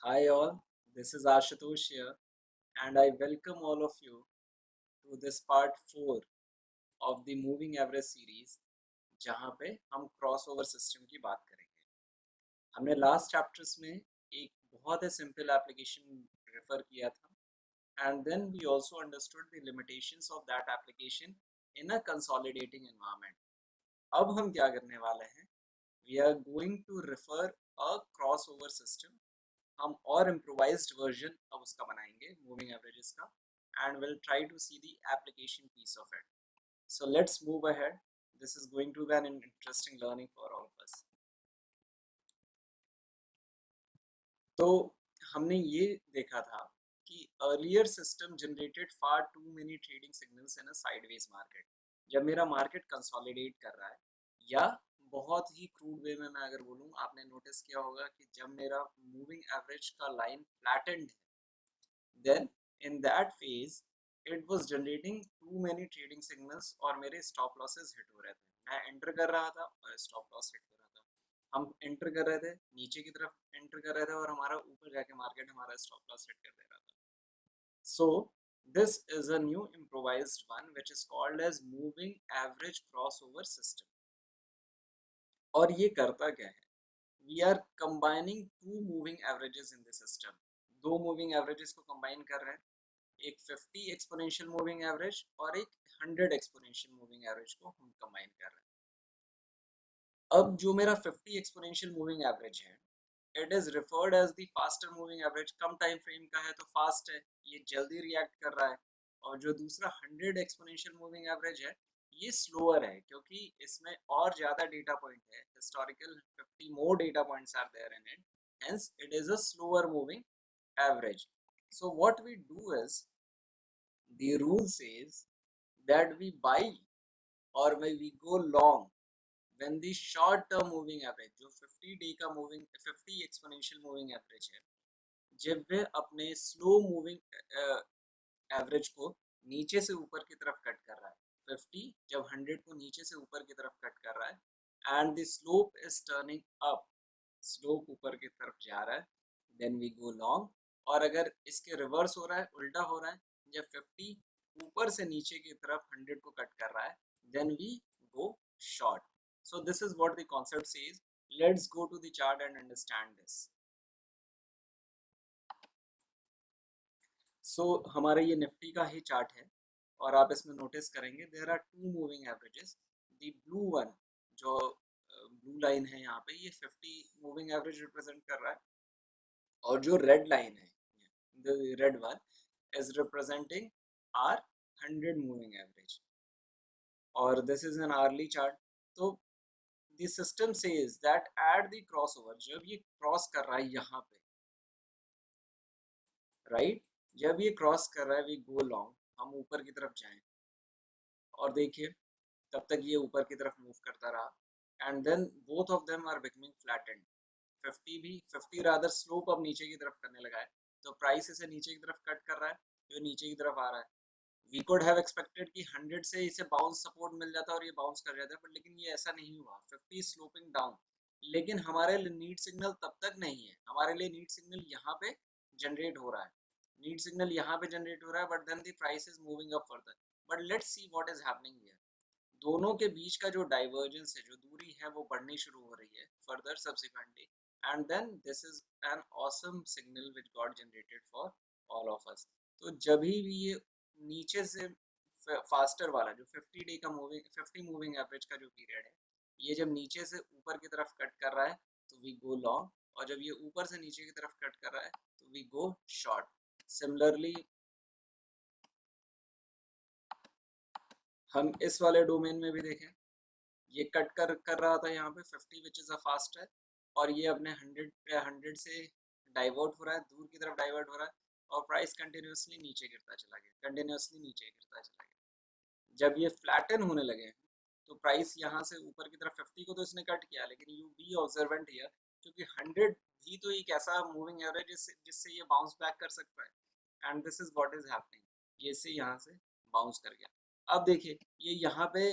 Hi all, this is Ashutosh here, and I welcome all of you to this part 4 of the Moving Average series, जहाँ पे हम crossover system की बात करेंगे। हमने last chapters में एक बहुत ही सिंपल एप्लीकेशन रेफर किया था, and then we also understood the limitations of that application in a consolidating environment. अब हम क्या करने वाले हैं? We are going to refer a crossover system. हम और इम्प्रोवाइज्ड वर्जन अब उसका बनाएंगे मूविंग एवरेजेस का and will try to see the application piece of it. So let's move ahead. This is going to be an interesting learning for all of us. तो हमने ये देखा था कि earlier system generated far too many trading signals in a sideways market. जब मेरा market consolidate कर रहा है या बहुत ही क्रूड वे में मैं अगर बोलूँ, आपने नोटिस किया होगा कि जब मेरा मूविंग एवरेज का लाइन फ्लैटेंड है, then in that phase it was generating too many trading signals और मेरे stop losses hit हो रहे थे. मैं enter कर रहा था और stop loss hit हो रहा था. हम enter कर रहे थे, नीचे की तरफ enter कर रहे थे और हमारा ऊपर जाके मार्केट हमारा stop loss hit कर दे रहा था. So this is a new improvised one which is called as moving average crossover system. और ये करता क्या है? We are combining two moving averages in the system. दो moving averages को combine कर रहे हैं. एक 50 एक्सपोनेंशियल मूविंग एवरेज और एक 100 एक्सपोनेंशियल मूविंग एवरेज को हम कंबाइन कर रहे हैं. अब जो मेरा 50 एक्सपोनेंशियल मूविंग एवरेज है, it is referred as the faster moving average. कम टाइम फ्रेम का है तो फास्ट है, ये जल्दी रिएक्ट कर रहा है. और जो दूसरा 100 एक्सपोनेंशियल मूविंग एवरेज है, ये स्लोअर है क्योंकि इसमें और ज़्यादा डेटा पॉइंट है. Historical 50 more data points are there in it, hence it is a slower moving average. So what we do is, the rule says that we buy or we go long when the short term moving average, जो 50 day का moving 50 exponential moving average है, जब वे अपने slow moving average को नीचे से ऊपर की तरफ कट कर रहा है. 50 जब 100 को नीचे से ऊपर की तरफ कट कर रहा है and the slope is turning up, slope ऊपर की तरफ जा रहा है, देन वी गो लॉन्ग. और अगर इसके रिवर्स हो रहा है, उल्टा हो रहा है, जब 50 ऊपर से नीचे की तरफ 100 को कट कर रहा है, then we go short. So this is what the concept says. Let's go to the chart and understand this. So हमारा ये निफ्टी का ही चार्ट है और आप इसमें नोटिस करेंगे there are two moving averages. The blue one, जो blue line है यहाँ पे, ये 50 मूविंग एवरेज रिप्रेजेंट कर रहा है. और जो रेड लाइन है, the red one is representing our 100 moving average, और this is an hourly chart. तो the system says that at the crossover, जब ये क्रॉस कर रहा है यहाँ पे, राइट, जब ये क्रॉस कर रहा है, वी गो लॉन्ग, हम ऊपर की तरफ जाएं. और देखिए तब तक ये ऊपर की तरफ मूव करता रहा and then both of them are becoming flattened. 50 भी 50 रादर स्लोप अब नीचे की तरफ करने लगा है, तो प्राइस इसे नीचे की तरफ कट कर रहा है, जो नीचे की तरफ आ रहा है. वी कुड हैव एक्सपेक्टेड कि 100 से इसे बाउंस सपोर्ट मिल जाता और ये बाउंस कर जाता है, बट लेकिन ये ऐसा नहीं हुआ. 50 स्लोपिंग डाउन. लेकिन हमारे लिए नीड सिग्नल तब तक नहीं है. हमारे लिए नीड सिग्नल यहाँ पे जनरेट हो रहा है, नीड सिग्नल यहाँ पे जनरेट हो रहा है, but then the price is moving up further. But let's see what is happening here. दोनों के बीच का जो डाइवर्जेंस है, जो दूरी है, वो बढ़नी शुरू हो रही है further subsequently. And then this is an awesome signal which got generated for all of us. तो जब भी ये नीचे से फास्टर वाला जो 50 डे का मूविंग 50 मूविंग एवरेज का जो पीरियड है, ये जब नीचे से ऊपर की तरफ कट कर रहा है तो वी गो लॉन्ग, और जब ये ऊपर से नीचे की तरफ कट कर रहा है तो वी गो शॉर्ट. सिमिलरली हम इस वाले डोमेन में भी देखें, ये कट कर रहा था यहाँ पे 50 विच इज़ अ फास्ट है, और ये अपने 100 से डाइवर्ट हो रहा है, दूर की तरफ डाइवर्ट हो रहा है, और प्राइस कंटिन्यूसली नीचे गिरता चला गया, कंटिन्यूसली नीचे गिरता चला गया. जब ये फ्लैटन होने लगे हैं तो प्राइस यहाँ से ऊपर की तरफ 50 को तो इसने कट किया, लेकिन यू बी ऑब्जर्वेंट हियर, क्योंकि 100 भी तो एक ऐसा मूविंग एवरेज जिससे ये बाउंस बैक कर सकता है. And this is what is happening. ये से यहाँ से बाउंस कर गया. अब देखिए ये यहाँ पे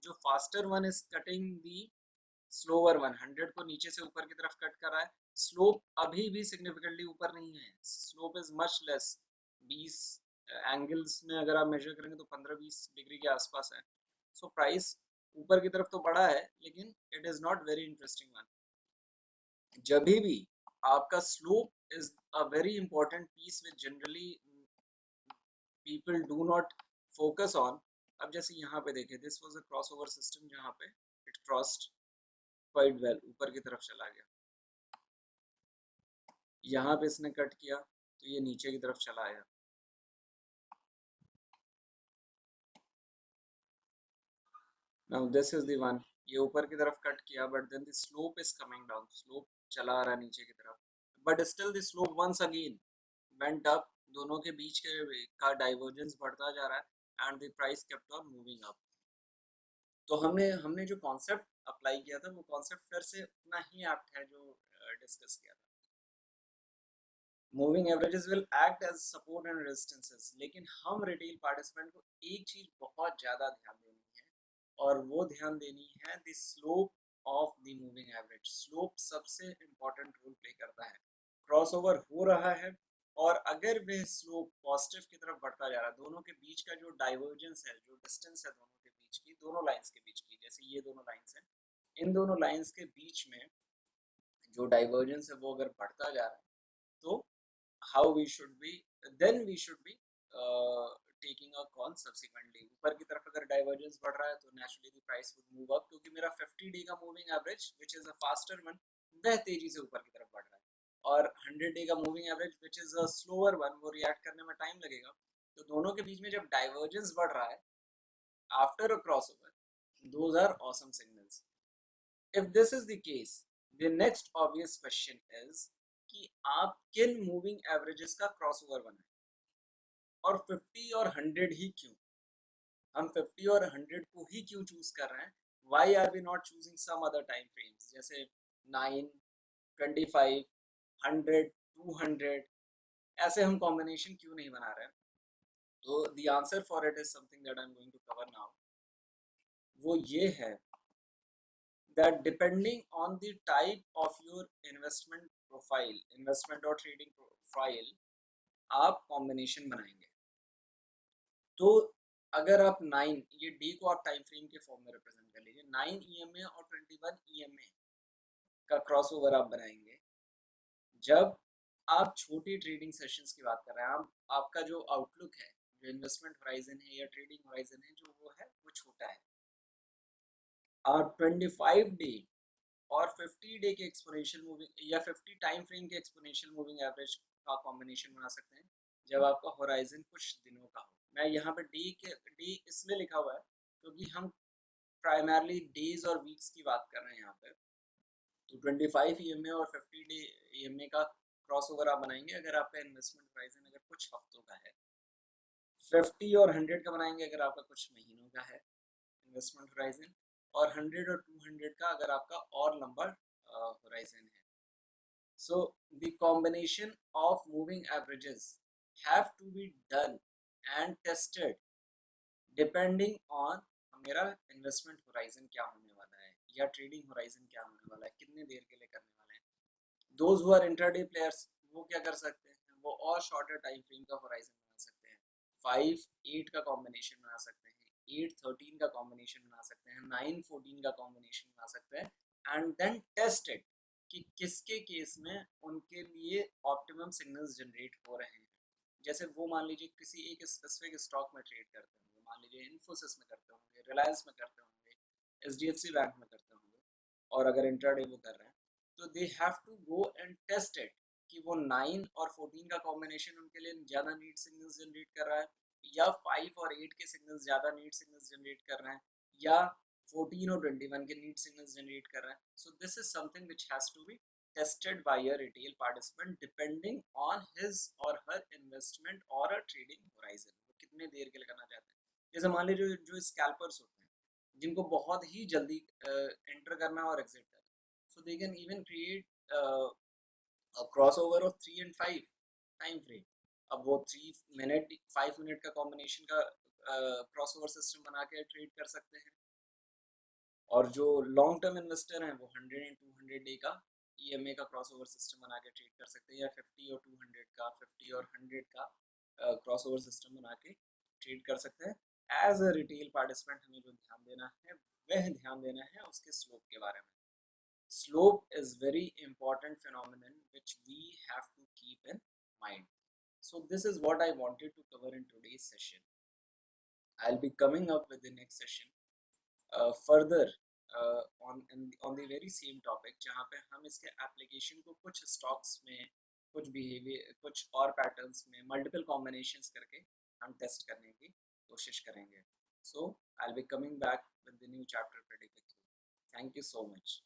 जो faster one is cutting the slower one, 100 को नीचे से ऊपर की तरफ कट कर रहा है, स्लोप अभी भी सिग्निफिकेंटली ऊपर नहीं है, slope is much less. 20 angles में अगर आप मेजर करेंगे तो 15-20 डिग्री के आसपास है। सो प्राइस ऊपर की तरफ तो बढ़ा है, लेकिन it is not very interesting one. जब भी आपका slope is a very important piece which generally people do not focus on. अब जैसे यहाँ पे देखें, this was a cross over system जहाँ पे इट क्रॉस्ड क्वाइट वेल, ऊपर की तरफ चला गया। यहाँ पे इसने कट किया तो ये नीचे की तरफ चला आया। Now this is the one, ये ऊपर की तरफ कट किया, but then the slope is coming down, slope चला आ रहा है नीचे की तरफ, but still the slope once again went up. दोनों के बीच के का डाइवर्जेंस बढ़ता जा रहा है and the price kept on moving up. तो हमने हमने जो कॉन्सेप्ट अप्लाई किया था वो कॉन्सेप्ट फिर से उतना ही एप्ट है जो डिस्कस किया था। Moving averages will act as support and resistances, लेकिन हम रिटेल पार्टिसिपेंट को एक चीज बहुत ज्यादा ध्यान देनी है, और वो ध्यान देनी है the slope of the moving average. Slope सबसे इम्पोर्टेंट रोल प्ले करता है। क्रॉसओवर हो रहा है, और अगर वह स्लोप पॉजिटिव की तरफ बढ़ता जा रहा है, दोनों के बीच का जो डाइवर्जेंस है, जो डिस्टेंस है दोनों के बीच की, दोनों लाइंस के बीच की, जैसे ये दोनों लाइंस हैं, इन दोनों लाइंस के बीच में जो डाइवर्जेंस है वो अगर बढ़ता जा रहा है, तो how we should be, then we should be taking a call subsequently। ऊपर की तरफ अगर डाइवर्जेंस बढ़ रहा है तो naturally the price would move up, क्योंकि मेरा 50 डे का moving average which is a faster one, वह तेजी से ऊपर की तरफ बढ़ रहा है, और 100 डे का moving average which is a slower one, वो रिएक्ट करने में टाइम लगेगा। तो दोनों के बीच में जब डाइवर्जेंस बढ़ रहा है after a crossover, those are awesome signals. if this is the case, the next obvious question is कि आप किन मूविंग एवरेजेस का क्रॉसओवर बनाएं, और 50 और 100 ही क्यों? हम 50 और 100 को ही क्यों चूज कर रहे हैं? Why are we not choosing some other time frames, जैसे 9, 25, 100, 200? ऐसे हम कॉम्बिनेशन क्यों नहीं बना रहे हैं? तो the answer for it is something that I am going to cover now. वो ये है that depending on the type of your investment profile, investment और trading profile, आप कॉम्बिनेशन बनाएंगे। तो अगर आप 9, ये डी को आप टाइम फ्रेम के फॉर्म में रिप्रेजेंट कर लीजिए, 9 ईएमए और 21 ईएमए का क्रॉसओवर आप बनाएंगे। जब आप छोटी ट्रेडिंग सेशंस की बात कर रहे हैं, आपका जो आउटलुक है, जो इन्वेस्टमेंट होराइजन है या ट्रेडिंग होराइजन है, जो वो है वो छोटा है। आप 25 डे और 50 डे के एक्सपोनेंशियल मूविंग या 50 टाइम फ्रेम के एक्सपोनेंशियल मूविंग एवरेज का कॉम्बिनेशन बना सकते हैं, जब आपका होराइजन कुछ दिनों का हो। मैं यहाँ पे डे इसलिए लिखा हुआ है क्योंकि हम प्राइमरली डेज और वीक्स की बात कर रहे हैं यहाँ पे। तो 25 ईएमए और 50 डे ईएमए का क्रॉसओवर आप बनाएंगे अगर आपका इन्वेस्टमेंट होराइजन अगर कुछ हफ्तों का है। 50 और 100 का बनाएंगे अगर आपका कुछ महीनों का है इन्वेस्टमेंट होराइजन, और 100 और 200 का अगर आपका और लंबा होराइजन है। So the combination of moving averages have to be done and tested depending on मेरा इन्वेस्टमेंट होराइजन क्या होने वाला है, या ट्रेडिंग होराइजन क्या होने वाला है, कितने देर के लिए करने वाले हैं। Those who are intraday players, वो क्या कर सकते हैं, वो और शॉर्टर टाइम फ्रेम का होराइजन बना सकते हैं। 5-8 का कॉम्बिनेशन बना सकते हैं, 8-13 का कॉम्बिनेशन बना सकते हैं, 9-14 का कॉम्बिनेशन बना सकते हैं, एंड देन टेस्ट इट कि किसके केस में उनके लिए ऑप्टिमम सिग्नल्स जनरेट हो रहे हैं। जैसे वो मान लीजिए किसी एक स्पेसिफिक स्टॉक में ट्रेड करते होंगे, मान लीजिए इन्फोसिस में करते होंगे, रिलायंस में करते होंगे, एचडीएफसी बैंक में करते होंगे, और अगर इंट्राडे वो कर रहे हैं, तो they have to go and test it कि वो 9 और 14 का कॉम्बिनेशन उनके लिए ज़्यादा नीड सिग्नल्स जनरेट कर रहा है, या 5 और 8 के सिग्नल्स ज़्यादा नीड सिग्नल्स जनरेट कर रहे हैं, या 14 और 21 के नीड सिग्नल्स जनरेट कर रहे हैं। So this is something which has to be tested by a retail participant depending on his or her investment or a trading horizon, वो कितने देर के लिए करना चाहते हैं। जैसे मान लीजिए जो स्कैल्पर्स होते हैं जिनको बहुत ही जल्दी एंटर करना है और एग्जिट करना है, so they can even create a crossover of 3 and 5 time frame. अब वो 3 मिनट 5 मिनट का कॉम्बिनेशन का क्रॉसओवर सिस्टम बना के ट्रेड कर सकते हैं, और जो लॉन्ग टर्म इन्वेस्टर हैं वो 100 एंड 200 डे का EMA का क्रॉस ओवर सिस्टम बना के ट्रेड कर सकते हैं, या 50 और 200 का, 50 और 100 का क्रॉस ओवर सिस्टम बना के ट्रेड कर सकते हैं। एज अ रिटेल पार्टिसिपेंट हमें जो ध्यान देना है वह ध्यान देना है उसके स्लोप के बारे में। Slope is very important phenomenon which we have to keep in mind. So this is what I wanted to cover in today's session. I'll be coming up with the next session further on the very same topic, जहाँ पे हम इसके application को कुछ stocks में, कुछ behavior, कुछ और patterns में multiple combinations करके हम test करने की कोशिश करेंगे. So I'll be coming back with the new chapter pretty quickly. Thank you so much.